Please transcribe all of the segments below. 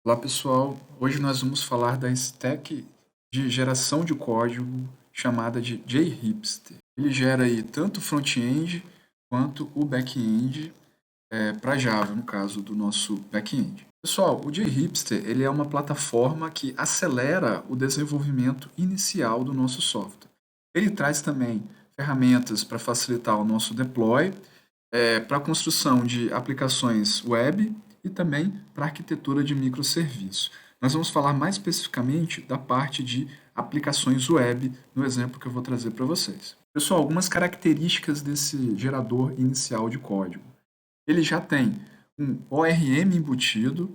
Olá pessoal, hoje nós vamos falar da stack de geração de código chamada de JHipster. Ele gera aí tanto o front-end quanto o back-end para Java, no caso do nosso back-end. Pessoal, o JHipster ele é uma plataforma que acelera o desenvolvimento inicial do nosso software. Ele traz também ferramentas para facilitar o nosso deploy, para a construção de aplicações web e também para arquitetura de microserviços. Nós vamos falar mais especificamente da parte de aplicações web no exemplo que eu vou trazer para vocês. Pessoal, algumas características desse gerador inicial de código. Ele já tem um ORM embutido,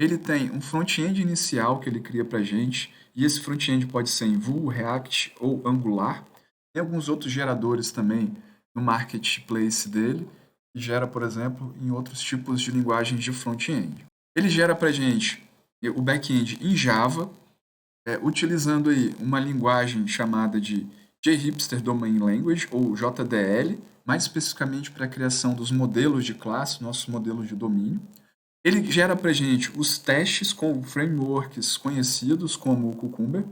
ele tem um front-end inicial que ele cria para a gente, e esse front-end pode ser em Vue, React ou Angular. Tem alguns outros geradores também no marketplace dele, que gera, por exemplo, em outros tipos de linguagens de front-end. Ele gera para a gente o back-end em Java, utilizando aí uma linguagem chamada de JHipster Domain Language, ou JDL, mais especificamente para a criação dos modelos de classe, nossos modelos de domínio. Ele gera para a gente os testes com frameworks conhecidos como o Cucumber.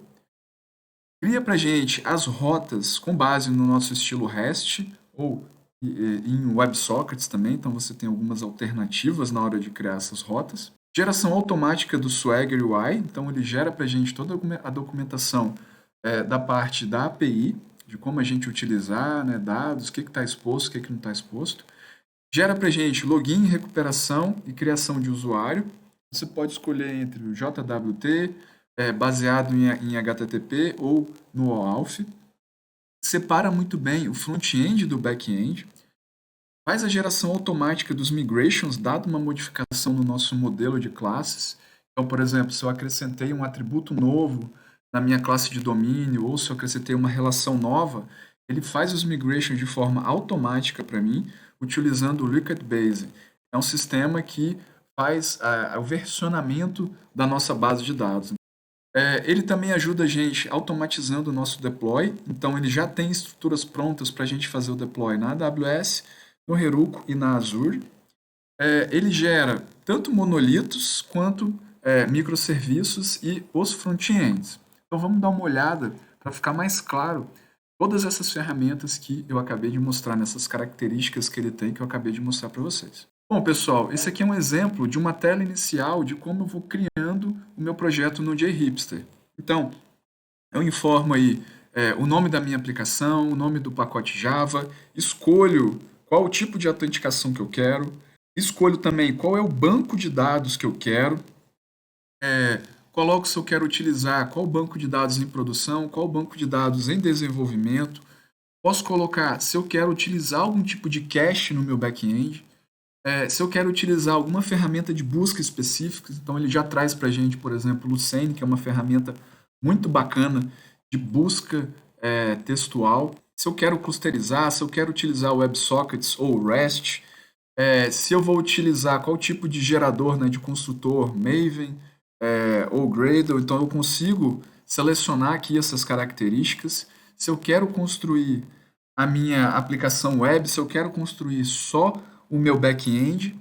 Cria para a gente as rotas com base no nosso estilo REST ou em WebSockets também, então você tem algumas alternativas na hora de criar essas rotas. Geração automática do Swagger UI, então ele gera para a gente toda a documentação da parte da API, de como a gente utilizar, né, dados, o que está exposto, o que não está exposto. Gera para a gente login, recuperação e criação de usuário. Você pode escolher entre o JWT, baseado em HTTP ou no OAuth. Separa muito bem o front-end do back-end. Faz a geração automática dos migrations, dado uma modificação no nosso modelo de classes. Então, por exemplo, se eu acrescentei um atributo novo na minha classe de domínio, ou se eu acrescentei uma relação nova, ele faz os migrations de forma automática para mim, utilizando o Liquid Base. É um sistema que faz o versionamento da nossa base de dados. Ele também ajuda a gente automatizando o nosso deploy, então ele já tem estruturas prontas para a gente fazer o deploy na AWS, no Heroku e na Azure. Ele gera tanto monolitos quanto microserviços e os front-ends. Então vamos dar uma olhada para ficar mais claro todas essas ferramentas que eu acabei de mostrar, nessas características que ele tem que eu acabei de mostrar para vocês. Bom, pessoal, esse aqui é um exemplo de uma tela inicial de como eu vou criando o meu projeto no JHipster. Então, eu informo aí o nome da minha aplicação, o nome do pacote Java, escolho qual o tipo de autenticação que eu quero, escolho também qual é o banco de dados que eu quero, coloco se eu quero utilizar qual banco de dados em produção, qual banco de dados em desenvolvimento, posso colocar se eu quero utilizar algum tipo de cache no meu back-end, se eu quero utilizar alguma ferramenta de busca específica, então ele já traz para a gente, por exemplo, o Lucene, que é uma ferramenta muito bacana de busca textual. Se eu quero clusterizar, se eu quero utilizar WebSockets ou REST, se eu vou utilizar qual tipo de gerador, né, de construtor, Maven ou Gradle, então eu consigo selecionar aqui essas características. Se eu quero construir a minha aplicação web, se eu quero construir só o meu back-end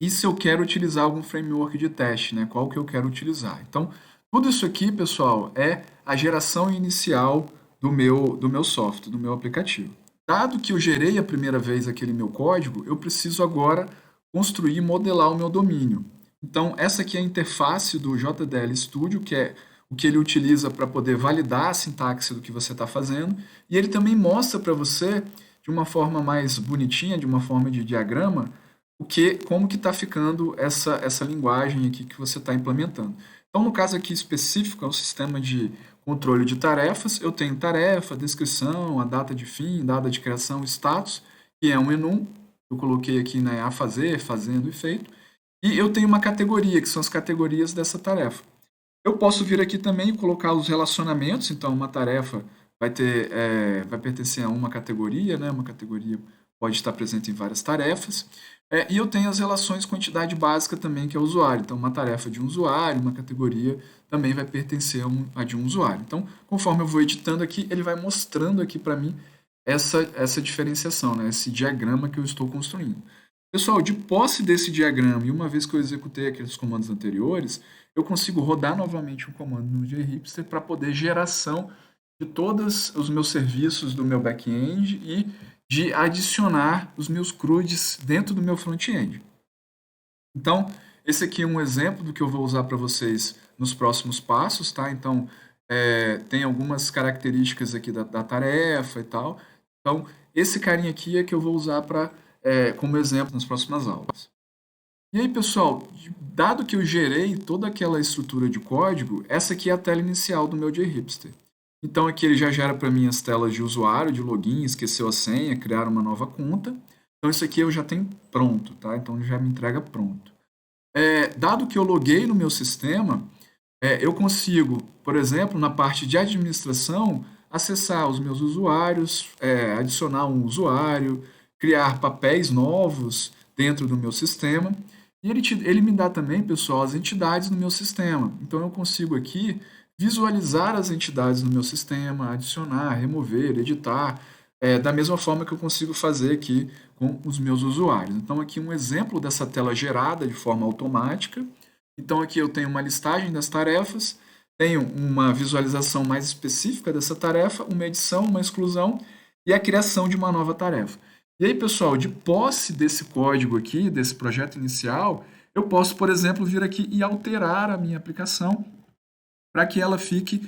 e se eu quero utilizar algum framework de teste, né? Qual que eu quero utilizar. Então, tudo isso aqui, pessoal, é a geração inicial do meu software, do meu aplicativo. Dado que eu gerei a primeira vez aquele meu código, eu preciso agora construir e modelar o meu domínio. Então, essa aqui é a interface do JDL Studio, que é o que ele utiliza para poder validar a sintaxe do que você está fazendo, e ele também mostra para você, de uma forma mais bonitinha, de uma forma de diagrama, como que está ficando essa linguagem aqui que você está implementando. Então, no caso aqui específico, é um sistema de controle de tarefas. Eu tenho tarefa, descrição, a data de fim, data de criação, status, que é um enum. Eu coloquei aqui, né, a fazer, fazendo e feito. E eu tenho uma categoria, que são as categorias dessa tarefa. Eu posso vir aqui também e colocar os relacionamentos, então uma tarefa vai pertencer a uma categoria, né? Uma categoria pode estar presente em várias tarefas. E eu tenho as relações quantidade básica também, que é o usuário. Então, uma tarefa de um usuário, uma categoria também vai pertencer a de um usuário. Então, conforme eu vou editando aqui, ele vai mostrando aqui para mim essa diferenciação, né? Esse diagrama que eu estou construindo. Pessoal, de posse desse diagrama, e uma vez que eu executei aqueles comandos anteriores, eu consigo rodar novamente um comando no JHipster para poder geração de todos os meus serviços do meu back-end e de adicionar os meus CRUDs dentro do meu front-end. Então, esse aqui é um exemplo do que eu vou usar para vocês nos próximos passos, tá? Então, tem algumas características aqui da tarefa e tal. Então, esse carinha aqui é que eu vou usar como exemplo nas próximas aulas. E aí, pessoal, dado que eu gerei toda aquela estrutura de código, essa aqui é a tela inicial do meu JHipster. Então, aqui ele já gera para mim as telas de usuário, de login, esqueceu a senha, criar uma nova conta. Então, isso aqui eu já tenho pronto, tá? Então, ele já me entrega pronto. Dado que eu loguei no meu sistema, eu consigo, por exemplo, na parte de administração, acessar os meus usuários, adicionar um usuário, criar papéis novos dentro do meu sistema. E ele me dá também, pessoal, as entidades no meu sistema. Então, eu consigo aqui visualizar as entidades no meu sistema, adicionar, remover, editar, da mesma forma que eu consigo fazer aqui com os meus usuários. Então, aqui um exemplo dessa tela gerada de forma automática. Então, aqui eu tenho uma listagem das tarefas, tenho uma visualização mais específica dessa tarefa, uma edição, uma exclusão e a criação de uma nova tarefa. E aí, pessoal, de posse desse código aqui, desse projeto inicial, eu posso, por exemplo, vir aqui e alterar a minha aplicação para que ela fique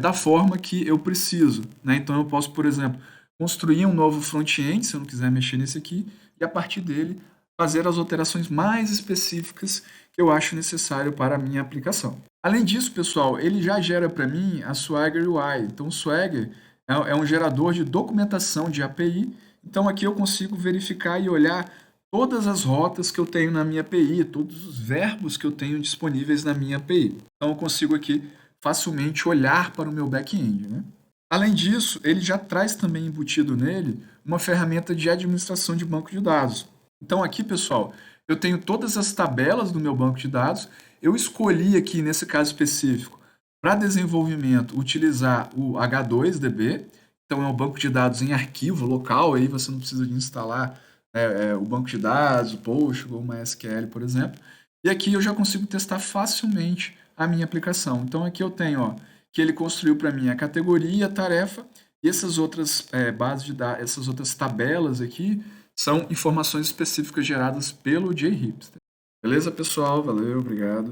da forma que eu preciso, né? Então, eu posso, por exemplo, construir um novo front-end, se eu não quiser mexer nesse aqui, e a partir dele fazer as alterações mais específicas que eu acho necessário para a minha aplicação. Além disso, pessoal, ele já gera para mim a Swagger UI. Então, o Swagger é um gerador de documentação de API. Então, aqui eu consigo verificar e olhar todas as rotas que eu tenho na minha API, todos os verbos que eu tenho disponíveis na minha API. Então, eu consigo aqui facilmente olhar para o meu back-end, né? Além disso, ele já traz também embutido nele uma ferramenta de administração de banco de dados. Então aqui, pessoal, eu tenho todas as tabelas do meu banco de dados. Eu escolhi aqui, nesse caso específico, para desenvolvimento, utilizar o H2DB. Então é um banco de dados em arquivo local, aí você não precisa de instalar o banco de dados, o Postgre ou o MySQL, por exemplo. E aqui eu já consigo testar facilmente a minha aplicação. Então aqui eu tenho, ó, que ele construiu para mim a categoria, a tarefa, e essas outras bases de dados, essas outras tabelas aqui, são informações específicas geradas pelo JHipster. Beleza, pessoal? Valeu, obrigado.